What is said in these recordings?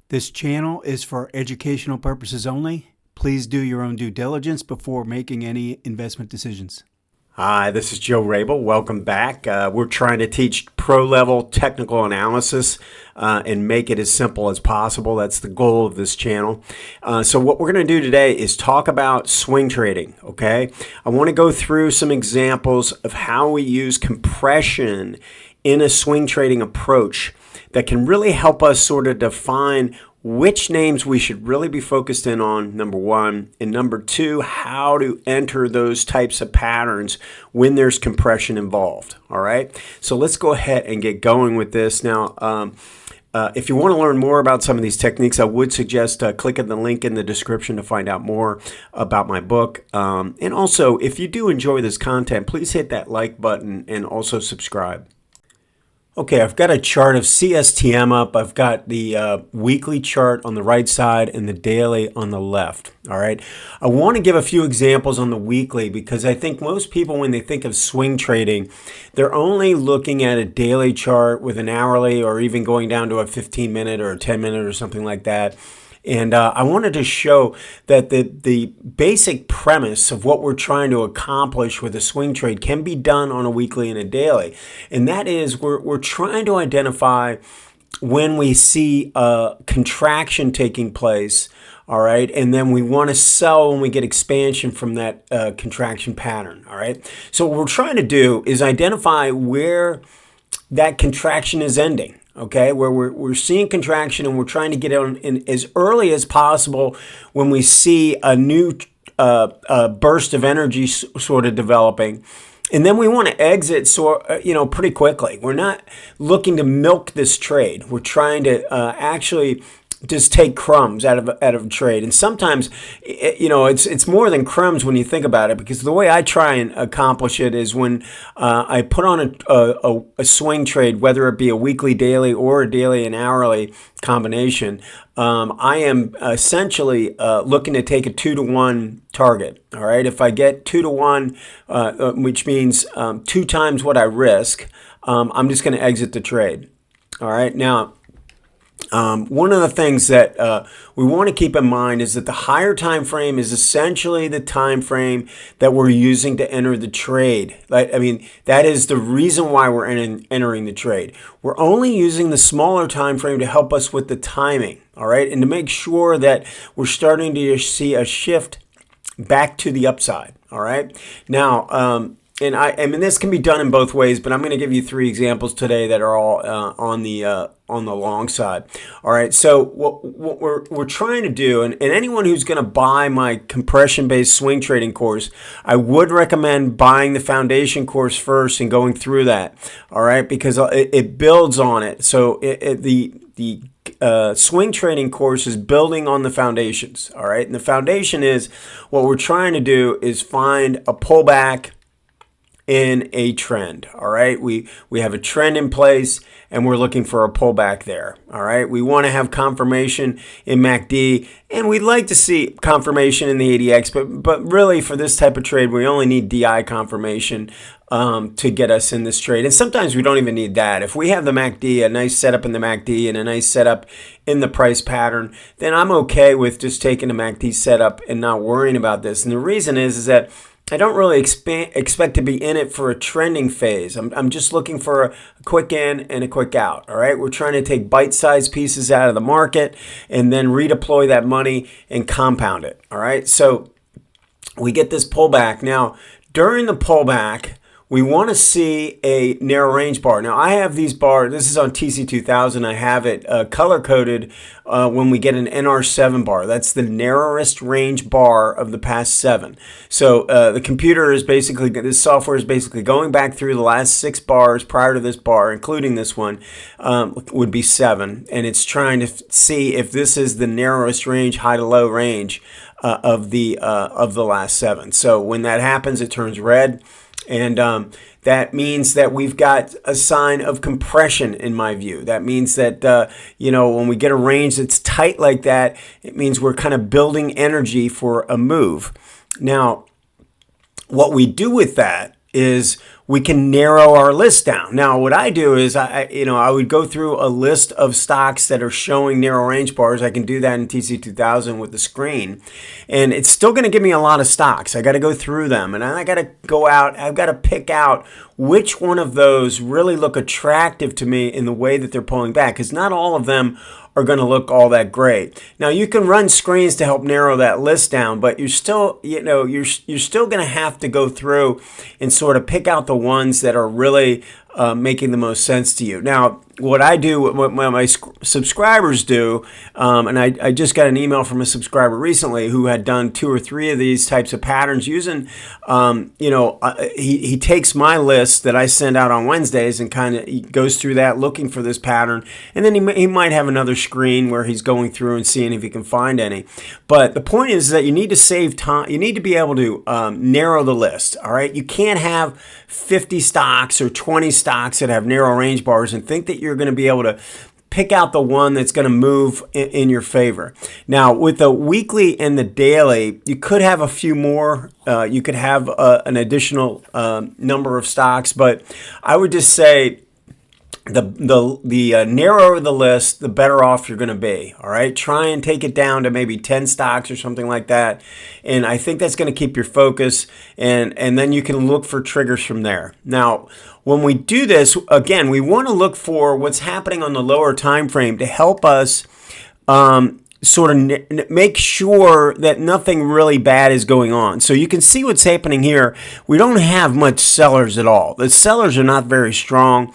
This channel is for educational purposes only. Please do your own due diligence before making any investment decisions. Hi, this is Joe Rabil. Welcome back. We're trying to teach pro-level technical analysis and make it as simple as possible. That's the goal of this channel. So what we're going to do today is talk about swing trading, okay? I want to go through some examples of how we use compression in a swing trading approach that can really help us sort of define which names we should really be focused in on, number one, and number two, how to enter those types of patterns when there's compression involved, all right? So let's go ahead and get going with this. Now, if you want to learn more about some of these techniques, I would suggest clicking the link in the description to find out more about my book. And also, if you do enjoy this content, please hit that like button and also subscribe. Okay, I've got a chart of CSTM up. I've got the weekly chart on the right side and the daily on the left. All right. I want to give a few examples on the weekly because I think most people, when they think of swing trading, they're only looking at a daily chart with an hourly or even going down to a 15-minute or a 10-minute or something like that. And I wanted to show that the basic premise of what we're trying to accomplish with a swing trade can be done on a weekly and a daily. And that is we're trying to identify when we see a contraction taking place, all right, and then we want to sell when we get expansion from that contraction pattern, all right? So what we're trying to do is identify where that contraction is ending. Okay, where we're seeing contraction and we're trying to get in as early as possible when we see a new burst of energy sort of developing. And then we want to exit pretty quickly. We're not looking to milk this trade. We're trying to actually just take crumbs out of a trade. And sometimes, it's more than crumbs when you think about it, because the way I try and accomplish it is when I put on a swing trade, whether it be a weekly, daily, or a daily and hourly combination, I am essentially looking to take a 2-to-1 target. All right. If I get 2-to-1, which means 2 times what I risk, I'm just going to exit the trade. All right. Now, one of the things that we want to keep in mind is that the higher time frame is essentially the time frame that we're using to enter the trade. That is the reason why we're entering the trade. We're only using the smaller time frame to help us with the timing, all right, and to make sure that we're starting to see a shift back to the upside, all right? Now, and this can be done in both ways, but I'm going to give you 3 examples today that are all on the long side. All right. So what we're trying to do, and anyone who's going to buy my compression-based swing trading course, I would recommend buying the foundation course first and going through that. All right, because it builds on it. So the swing trading course is building on the foundations. All right, and the foundation is what we're trying to do is find a pullback in a trend. All right, we have a trend in place and we're looking for a pullback there. All right, we want to have confirmation in MACD and we'd like to see confirmation in the ADX, but really for this type of trade we only need DI confirmation to get us in this trade. And sometimes we don't even need that. If we have the MACD, a nice setup in the MACD and a nice setup in the price pattern, then I'm okay with just taking the MACD setup and not worrying about this. And the reason is that I don't really expect to be in it for a trending phase. I'm just looking for a quick in and a quick out. All right, we're trying to take bite-sized pieces out of the market and then redeploy that money and compound it. All right, so we get this pullback. Now, during the pullback, we want to see a narrow range bar. Now, I have these bars. This is on TC2000. I have it color-coded when we get an NR7 bar. That's the narrowest range bar of the past 7. So the computer is basically, this software is basically going back through the last 6 bars prior to this bar, including this one, would be 7. And it's trying to see if this is the narrowest range, high to low range of the last 7. So when that happens, it turns red. And that means that we've got a sign of compression in my view. That means that, when we get a range that's tight like that, it means we're kind of building energy for a move. Now, what we do with that is we can narrow our list down. Now, what I do is I would go through a list of stocks that are showing narrow range bars. I can do that in TC2000 with the screen, and it's still going to give me a lot of stocks. I got to go through them, and I got to go out. I've got to pick out which one of those really look attractive to me in the way that they're pulling back, because not all of them are going to look all that great. Now, you can run screens to help narrow that list down, but you're still, you're still going to have to go through and sort of pick out the ones that are really making the most sense to you. Now, what I do, what my subscribers do, and I just got an email from a subscriber recently who had done 2 or 3 of these types of patterns using, he takes my list that I send out on Wednesdays and kind of goes through that looking for this pattern, and then he might have another screen where he's going through and seeing if he can find any. But the point is that you need to save time. You need to be able to narrow the list. All right, you can't have 50 stocks or 20 stocks that have narrow range bars and think that you're going to be able to pick out the one that's going to move in your favor. Now, with the weekly and the daily, you could have a few more. You could have an additional number of stocks, but I would just say the narrower the list, the better off you're going to be. All right, try and take it down to maybe 10 stocks or something like that, and I think that's going to keep your focus, and then you can look for triggers from there. Now, when we do this, again, we want to look for what's happening on the lower time frame to help us sort of make sure that nothing really bad is going on. So you can see what's happening here. We don't have much sellers at all. The sellers are not very strong.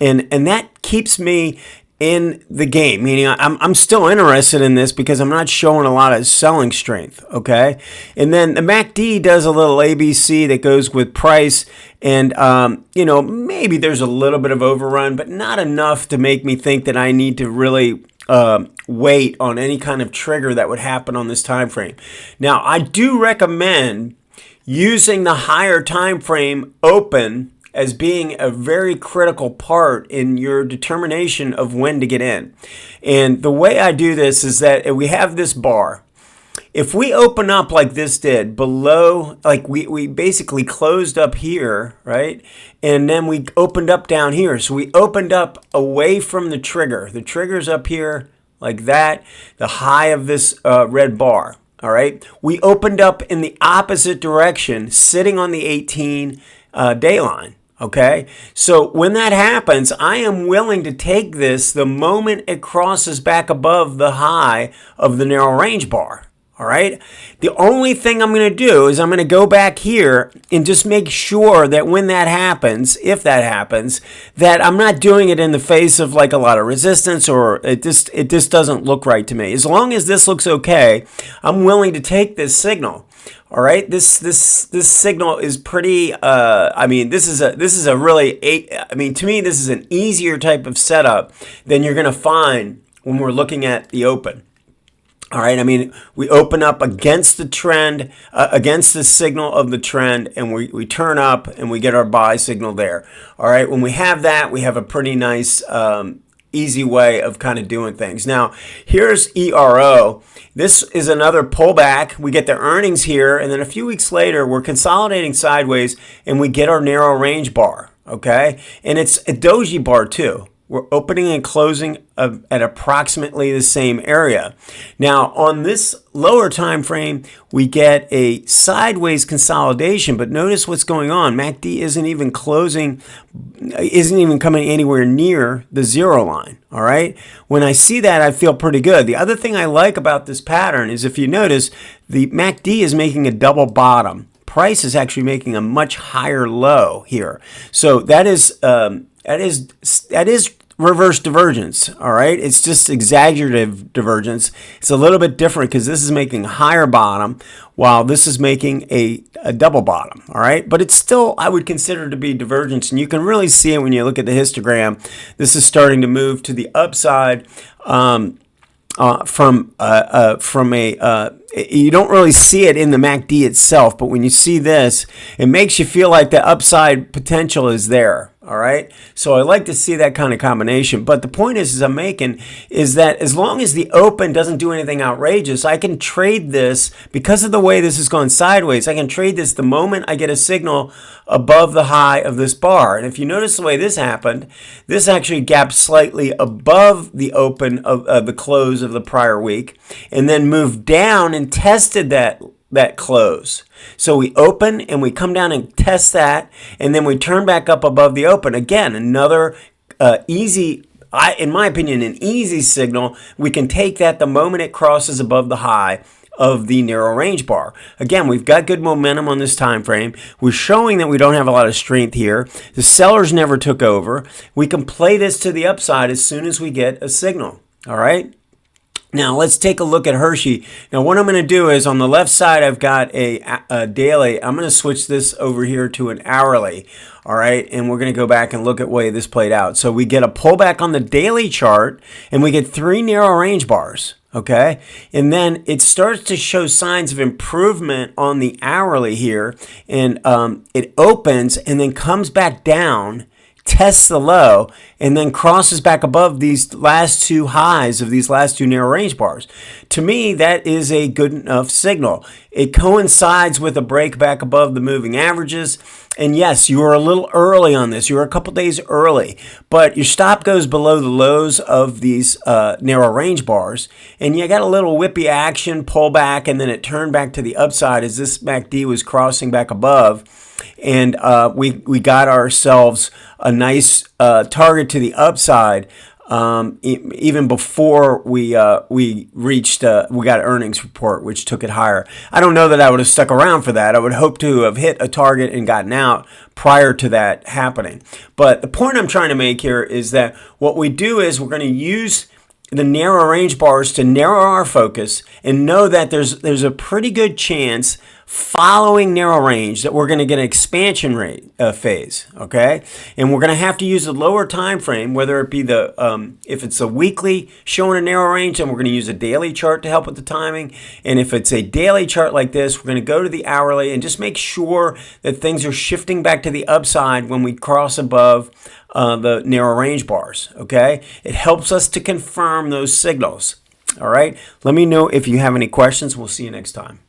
And that keeps me in the game, meaning I'm still interested in this because I'm not showing a lot of selling strength, okay? And then the MACD does a little ABC that goes with price, and maybe there's a little bit of overrun, but not enough to make me think that I need to really wait on any kind of trigger that would happen on this time frame. Now, I do recommend using the higher time frame open as being a very critical part in your determination of when to get in. And the way I do this is that if we have this bar, if we open up like this did below, like we basically closed up here, right? And then we opened up down here. So we opened up away from the trigger. The trigger's up here like that, the high of this red bar. All right. We opened up in the opposite direction, sitting on the 18-day line. Okay, so when that happens, I am willing to take this the moment it crosses back above the high of the narrow range bar. All right, the only thing I'm going to do is I'm going to go back here and just make sure that when that happens, if that happens, that I'm not doing it in the face of like a lot of resistance, or it just doesn't look right to me. As long as this looks okay, I'm willing to take this signal. All right, this signal is pretty. This is a really. To me, this is an easier type of setup than you're going to find when we're looking at the open. All right, we open up against the trend, against the signal of the trend, and we turn up and we get our buy signal there. All right, when we have that, we have a pretty nice, easy way of kind of doing things. Now, here's ERO. This is another pullback. We get the earnings here, and then a few weeks later, we're consolidating sideways, and we get our narrow range bar, okay? And it's a doji bar too. We're opening and closing at approximately the same area. Now, on this lower time frame, we get a sideways consolidation, but notice what's going on. MACD isn't even coming anywhere near the zero line, all right? When I see that, I feel pretty good. The other thing I like about this pattern is, if you notice, the MACD is making a double bottom. Price is actually making a much higher low here. So that is reverse divergence, all right? It's just exaggerative divergence. It's a little bit different because this is making a higher bottom while this is making a double bottom, all right? But it's still, I would consider to be divergence, and you can really see it when you look at the histogram. This is starting to move to the upside you don't really see it in the MACD itself, but when you see this, it makes you feel like the upside potential is there, All right. So I like to see that kind of combination. But the point is I'm making is that as long as the open doesn't do anything outrageous, I can trade this because of the way this has gone sideways. I can trade this the moment I get a signal above the high of this bar. And if you notice the way this happened, this actually gapped slightly above the open of the close of the prior week and then moved down and tested that close. So we open and we come down and test that, and then we turn back up above the open. Again, another easy, in my opinion, an easy signal. We can take that the moment it crosses above the high of the narrow range bar. Again, we've got good momentum on this time frame. We're showing that we don't have a lot of strength here. The sellers never took over. We can play this to the upside as soon as we get a signal. All right. Now let's take a look at Hershey. Now what I'm going to do is on the left side I've got a daily. I'm going to switch this over here to an hourly. All right, and we're going to go back and look at the way this played out. So we get a pullback on the daily chart and we get 3 narrow range bars. Okay, and then it starts to show signs of improvement on the hourly here, and it opens and then comes back down, tests the low, and then crosses back above these last 2 highs of these last 2 narrow range bars. To me, that is a good enough signal. It coincides with a break back above the moving averages. And yes, you were a little early on this. You were a couple days early, but your stop goes below the lows of these narrow range bars, and you got a little whippy action, pull back, and then it turned back to the upside as this MACD was crossing back above. And we got ourselves a nice target to the upside even before we reached we got earnings report, which took it higher. I don't know that I would have stuck around for that. I would hope to have hit a target and gotten out prior to that happening. But the point I'm trying to make here is that what we do is we're going to use the narrow range bars to narrow our focus and know that there's a pretty good chance following narrow range that we're going to get an expansion rate phase, okay? And we're going to have to use a lower time frame, whether it be if it's a weekly showing a narrow range, then we're going to use a daily chart to help with the timing. And if it's a daily chart like this, we're going to go to the hourly and just make sure that things are shifting back to the upside when we cross above the narrow range bars, okay? It helps us to confirm those signals, all right? Let me know if you have any questions. We'll see you next time.